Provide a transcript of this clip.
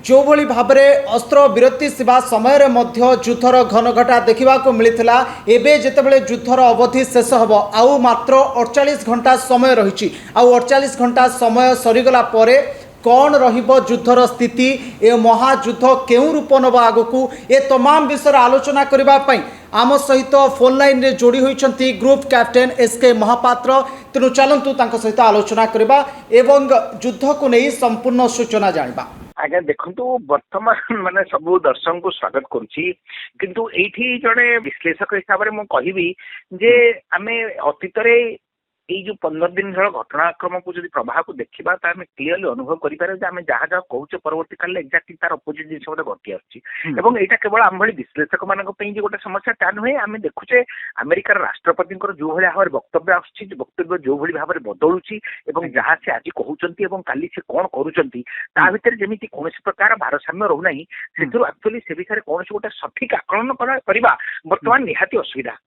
जो भली भाबरे अस्त्र विरति सेवा समय मध्य युद्धर घनघटा देखा मिलता एवं जितेबाला युद्धर अवधि शेष हम आउ मात्र 48 घंटा समय रही 48 घंटा समय सरीगला कौन रुद्धर स्थिति ए महायुद्ध केउ रूप नब आगू ए तमाम विषय आलोचना करने आम सहित फोन लाइन रे जोड़ी होती ग्रुप कैप्टेन एसके महापात्र। तेणु चलतु सहित आलोचना करवा एवं युद्ध को नहीं संपूर्ण सूचना जाना। आज्ञा देखु बर्तमान माने सब दर्शक को स्वागत करुच्ची किंतु एठी जड़े विश्लेषक हिसाब से मुझे जे आमे अतीत जो 15 दिन घटनाक्रम को जब प्रभाव को देखा तो आम क्लीयरली अनुभव करें जहाँ जहाँ कहूँ परवर्ती काल एक्जाक्टली तार अपोजिट जिन घटी आसा केवल आम भाई विश्लेषक मान गोटे समस्या ता नुहे आम देखुचे अमेरिकार राष्ट्रपति जो भाई भाव में वक्तव्य वक्तव्य जो भाई भाव में बदलुची जहाँ से आज कहते काली से कौन कर जमी कौन प्रकार भारसाम्य रोना से एक्चुअली से विषय कौन गोटे सठिक आकलन करवा बर्तमान निहाती असुविधा